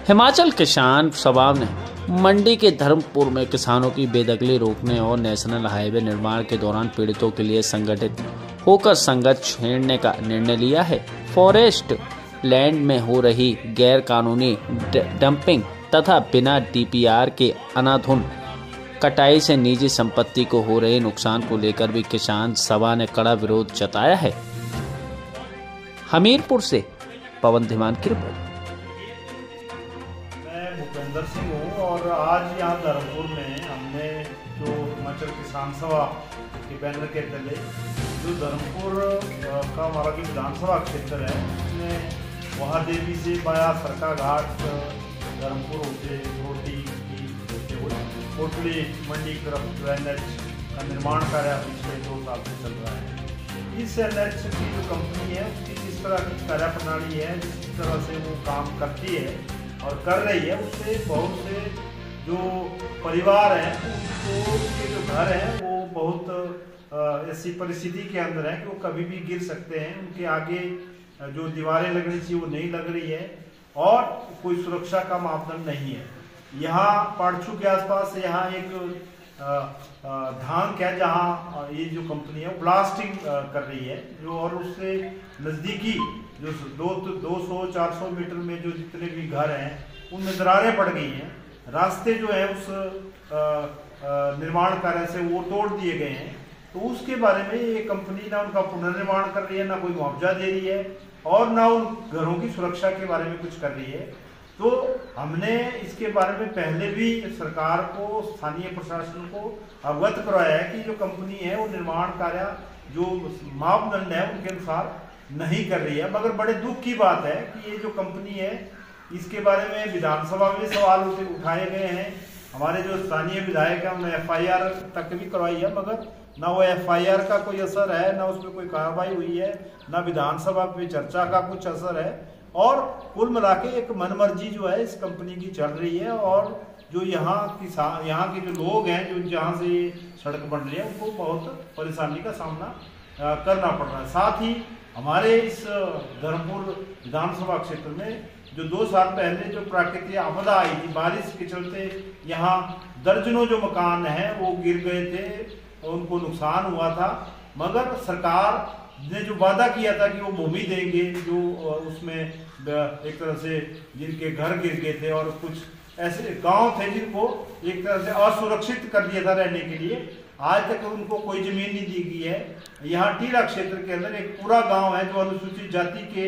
हिमाचल किसान सभा ने मंडी के धर्मपुर में किसानों की बेदखली रोकने और नेशनल हाईवे निर्माण के दौरान पीड़ितों के लिए संगठित होकर संघर्ष छेड़ने का निर्णय लिया है। फॉरेस्ट लैंड में हो रही गैर कानूनी डंपिंग तथा बिना डीपीआर के अनाधुन कटाई से निजी संपत्ति को हो रहे नुकसान को लेकर भी किसान सभा ने कड़ा विरोध जताया है। हमीरपुर से पवन धीमान की रिपोर्ट। भूपेंद्र सिंह हूँ और आज यहाँ धर्मपुर में हमने जो हिमाचल किसान सभा के बैनर के तले जो धर्मपुर का हमारा जो विधानसभा क्षेत्र है उसमें महादेवी से बाया सरका घाट धर्मपुर होते रोटी की होते हुए कोटली मंडी की तरफ NH का निर्माण कार्य पिछले 2 साल से चल रहा है। इस NH की जो कंपनी है उसकी जिस तरह की कार्य प्रणाली है, जिस तरह से वो काम करती है और कर रही है, उससे बहुत से जो परिवार हैं उनको उनके जो घर हैं वो बहुत ऐसी परिस्थिति के अंदर है कि वो कभी भी गिर सकते हैं। उनके आगे जो दीवारें लगनी चाहिए वो नहीं लग रही है और कोई सुरक्षा का मापदंड नहीं है। यहाँ पाड़छू के आसपास यहाँ एक धांक है जहाँ ये जो कंपनी है वो ब्लास्टिंग कर रही है जो, और उससे नज़दीकी जो 200-400 मीटर में जो जितने भी घर हैं उनमें दरारें पड़ गई हैं। रास्ते जो है उस निर्माण कार्य से वो तोड़ दिए गए हैं। तो उसके बारे में ये कंपनी ना उनका पुनर्निर्माण कर रही है, ना कोई मुआवजा दे रही है और ना उन घरों की सुरक्षा के बारे में कुछ कर रही है। तो हमने इसके बारे में पहले भी सरकार को, स्थानीय प्रशासन को अवगत करवाया है कि जो कंपनी है वो निर्माण कार्य जो मापदंड है उनके अनुसार नहीं कर रही है। मगर बड़े दुख की बात है कि ये जो कंपनी है इसके बारे में विधानसभा में सवाल उठाए गए हैं। हमारे जो स्थानीय विधायक है उन्होंने FIR तक भी करवाई है, मगर ना वो FIR का कोई असर है, ना उसमें कोई कार्रवाई हुई है, ना विधानसभा में चर्चा का कुछ असर है। और कुल मिला के एक मनमर्जी जो है इस कंपनी की चल रही है और जो यहाँ के जो लोग हैं जो जहाँ से सड़क बन रही है उनको बहुत परेशानी का सामना करना पड़ रहा है। साथ ही हमारे इस धर्मपुर विधानसभा क्षेत्र में जो 2 साल पहले जो प्राकृतिक आपदा आई थी, बारिश के चलते यहाँ दर्जनों जो मकान हैं वो गिर गए थे और उनको नुकसान हुआ था। मगर सरकार ने जो वादा किया था कि वो भूमि देंगे, जो उसमें एक तरह से जिनके घर गिर गए थे और कुछ ऐसे गांव थे जिनको एक तरह से असुरक्षित कर दिया था रहने के लिए, आज तक उनको कोई जमीन नहीं दी गई है। यहाँ टीला क्षेत्र के अंदर एक पूरा गांव है जो अनुसूचित जाति के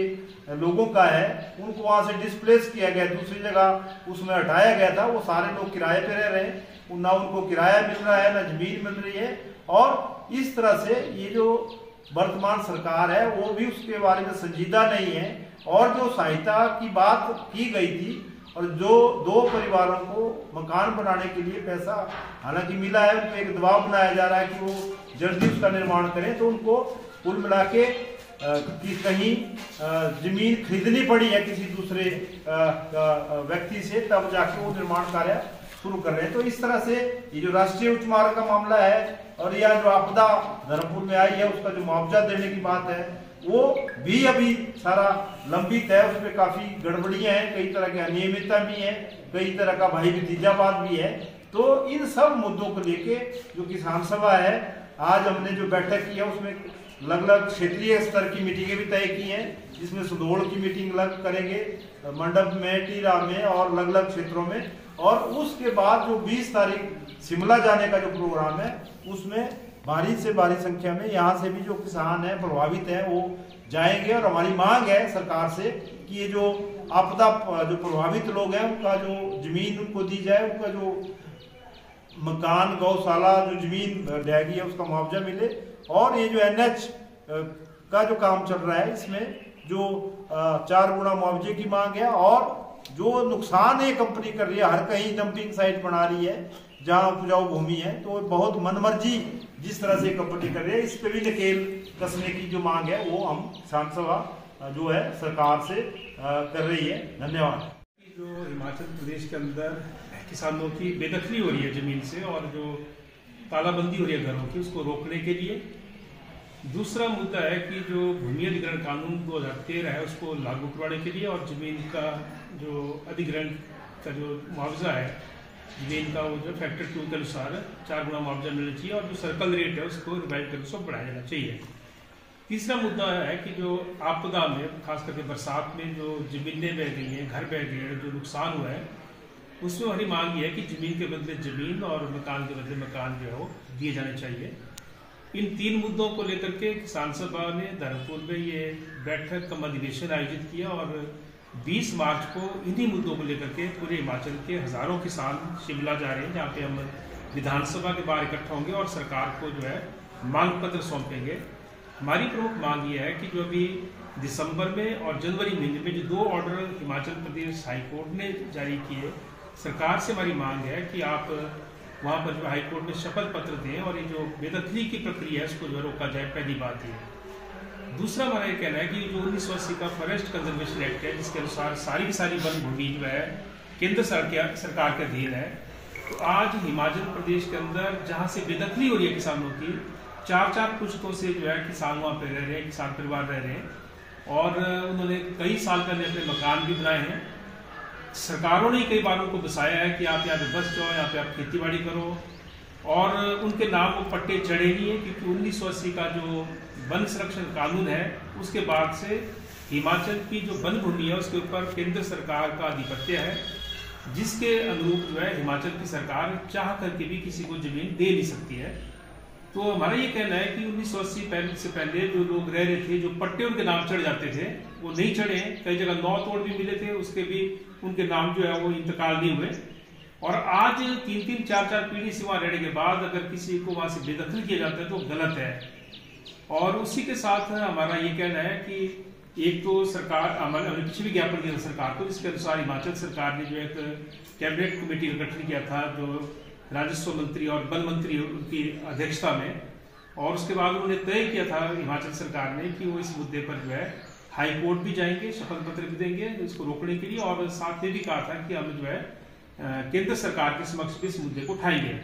लोगों का है, उनको वहां से डिस्प्लेस किया गया, दूसरी जगह उसमें हटाया गया था। वो सारे लोग किराए पे रह रहे हैं, ना उनको किराया मिल रहा है, ना जमीन मिल रही है। और इस तरह से ये जो वर्तमान सरकार है वो भी उसके बारे में संजीदा नहीं है। और जो सहायता की बात की गई थी और जो 2 परिवारों को मकान बनाने के लिए पैसा हालांकि मिला है, उनको एक दबाव बनाया जा रहा है कि वो जल्दी उसका निर्माण करें। तो उनको कुल मिला के कि कहीं जमीन खरीदनी पड़ी है किसी दूसरे व्यक्ति से, तब जाके वो निर्माण कार्य शुरू कर रहे हैं। तो इस तरह से ये जो राष्ट्रीय उच्च मार्ग का मामला है और यह जो आपदा धर्मपुर में आई है उसका जो मुआवजा देने की बात है वो भी अभी सारा लंबित है। उसमें काफी गड़बड़ियां हैं, कई तरह की अनियमितता भी है, कई तरह का भाई भतीजावाद भी है। तो इन सब मुद्दों को लेके जो किसान सभा है, आज हमने जो बैठक की है उसमें अलग-अलग क्षेत्रीय स्तर की मीटिंगें भी तय की हैं, जिसमें सुदौड़ की मीटिंग अलग करेंगे, मंडप में, टीला में और अलग-अलग क्षेत्रों में। और उसके बाद जो 20 तारीख शिमला जाने का जो प्रोग्राम है उसमें भारी से भारी संख्या में यहाँ से भी जो किसान हैं प्रभावित हैं वो जाएंगे। और हमारी मांग है सरकार से कि ये जो आपदा जो प्रभावित लोग हैं उनका जो जमीन उनको दी जाए, उनका जो मकान, गौशाला, जो जमीन ढह गई है उसका मुआवजा मिले। और ये जो NH का जो काम चल रहा है इसमें जो 4 गुना मुआवजे की मांग है। और जो नुकसान ये कंपनी कर रही है, हर कहीं डंपिंग साइट बना रही है जहां उपजाऊ भूमि है, तो बहुत मनमर्जी जिस तरह से कंपनी कर रही है, इस पे भी नकेल कसने की जो मांग है वो हम किसान सभा जो है सरकार से कर रही है। धन्यवाद। जो हिमाचल प्रदेश के अंदर किसानों की बेदखली हो रही है जमीन से और जो तालाबंदी हो रही है घरों की, उसको रोकने के लिए दूसरा मुद्दा है कि जो भूमि अधिग्रहण कानून 2013 है उसको लागू करवाने के लिए और जमीन का जो अधिग्रहण का जो मुआवजा है जमीन का वो जो फैक्टर 2 के अनुसार 4 गुना मुआवजा मिलना चाहिए और जो सर्कल रेट है उसको रिवाइव करके उसको बढ़ाया जाना चाहिए। तीसरा मुद्दा है कि जो आपदा में खास करके बरसात में जो जमीनें बह गई हैं, घर बह गए हैं, जो नुकसान हुआ है उसमें हमारी मांग ये है कि जमीन के बदले जमीन और मकान के बदले मकान जो है वो दिए जाने चाहिए। इन 3 मुद्दों को लेकर के किसान सभा ने धर्मपुर में ये बैठक का अधिवेशन आयोजित किया और 20 मार्च को इन्हीं मुद्दों को लेकर के पूरे हिमाचल के हजारों किसान शिमला जा रहे हैं, जहाँ पे हम विधानसभा के बाहर इकट्ठा होंगे और सरकार को जो है मांग पत्र सौंपेंगे। हमारी प्रमुख मांग ये है कि जो अभी दिसंबर में और जनवरी महीने में जो 2 ऑर्डर हिमाचल प्रदेश हाईकोर्ट ने जारी किए, सरकार से हमारी मांग है कि आप वहाँ पर जो हाईकोर्ट में शपथ पत्र दें और ये जो बेदखली की प्रक्रिया है उसको जो रोका जाए। पहली बात ये। दूसरा हमारा ये कहना है कि जो 1980 का फॉरेस्ट कंजर्वेशन एक्ट है जिसके अनुसार सारी की सारी वन भूमि जो है केंद्र सरकार के अधीन है, तो आज हिमाचल प्रदेश के अंदर जहाँ से बेदखली हो रही है किसानों की, 4-4 पुश्तों से जो है किसान वहाँ पे रह रहे हैं, किसान परिवार रह रहे हैं और उन्होंने कई साल पहले अपने मकान भी बनाए हैं। सरकारों ने कई बार उनको बसाया है कि आप यहाँ पे बस जाओ, यहाँ पे आप खेती बाड़ी करो और उनके नाम वो पट्टे चढ़े नहीं है क्योंकि 1980 का जो वन संरक्षण कानून है उसके बाद से हिमाचल की जो वन भूमि है उसके ऊपर केंद्र सरकार का आधिपत्य है, जिसके अनुरूप जो है हिमाचल की सरकार चाह करके भी किसी को जमीन दे नहीं सकती है। तो हमारा ये कहना है कि 1980 से पहले जो लोग रह रहे थे, जो पट्टे उनके नाम चढ़ जाते थे वो नहीं चढ़े, कई जगह 9 तोड़ भी मिले थे, उसके भी उनके नाम जो है वो इंतकाल नहीं हुए और आज 3-3, 4-4 पीढ़ी से वहां रहने के बाद अगर किसी को वहां से बेदखल किया जाता है तो गलत है। और उसी के साथ हमारा ये कहना है कि एक तो सरकार हमने पीछे भी ज्ञापन किया सरकार को, जिसके अनुसार हिमाचल सरकार ने जो एक कैबिनेट कमेटी का गठन किया था जो राजस्व मंत्री और वन मंत्री उनकी अध्यक्षता में, और उसके बाद उन्होंने तय किया था हिमाचल सरकार ने कि वो इस मुद्दे पर जो है हाई कोर्ट भी जाएंगे, शपथ पत्र भी देंगे इसको रोकने के लिए, और साथ में भी कहा था कि हम जो है केंद्र सरकार के समक्ष भी इस मुद्दे को उठाएंगे।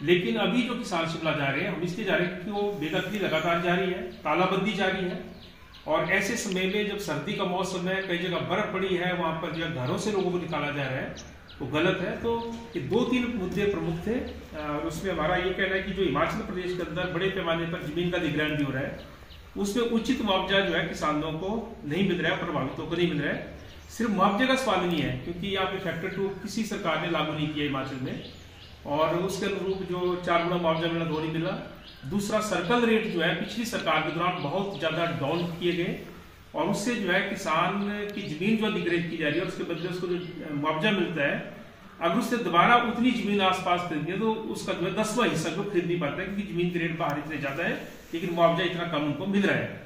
लेकिन अभी जो किसान शिमला जा रहे हैं हम इसलिए जा रहे हैं क्योंकि वो बेदखली लगातार जारी है, तालाबंदी जारी है और ऐसे समय में जब सर्दी का मौसम है, कई जगह बर्फ पड़ी है, वहां पर जो घरों से लोगों को निकाला जा रहा है तो गलत है। तो ये 2-3 मुद्दे प्रमुख थे और उसमें हमारा ये कहना है कि जो हिमाचल प्रदेश के अंदर बड़े पैमाने पर जमीन का अधिग्रहण भी हो रहा है उसमें उचित मुआवजा जो है किसानों को नहीं मिल रहा है, प्रभावितों को नहीं मिल रहा है। सिर्फ मुआवजे का सवाल नहीं है क्योंकि यहाँ पे फैक्टर 2 किसी सरकार ने लागू नहीं किया हिमाचल में और उसके अनुरूप जो 4 गुना मुआवजा मिला वो नहीं मिला। दूसरा सर्कल रेट जो है पिछली सरकार के दौरान बहुत ज्यादा डाउन किए गए और उससे जो है किसान की जमीन जो अधिग्रहित की जा रही है उसके बदले उसको जो मुआवजा मिलता है, अगर उससे दोबारा उतनी जमीन आसपास खरीदनी है तो उसका जो है 10वां हिस्सा को खरीद नहीं पाता है क्योंकि जमीन की रेट बाहर इतने ज्यादा है लेकिन मुआवजा इतना कम उनको मिल रहा है।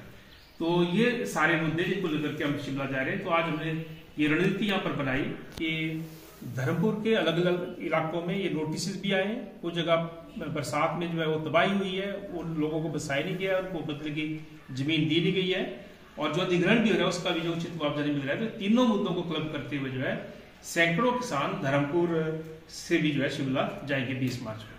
तो ये सारे मुद्दे जिनको लेकर के हम शिमला जा रहे हैं। तो आज हमने ये रणनीति यहाँ पर बनाई कि धर्मपुर के अलग अलग इलाकों में ये नोटिस भी आए हैं, कुछ जगह बरसात में जो है वो तबाही हुई है, उन लोगों को बसाया नहीं गया, उनको बदले की जमीन दी नहीं गई है और जो अधिग्रहण भी हो रहा है उसका भी जो उचित मुआवजा नहीं मिल रहा है। तो तीनों मुद्दों को क्लब करते हुए जो है सैकड़ों किसान धर्मपुर से भी जो है शिमला जाएंगे 20 मार्च को।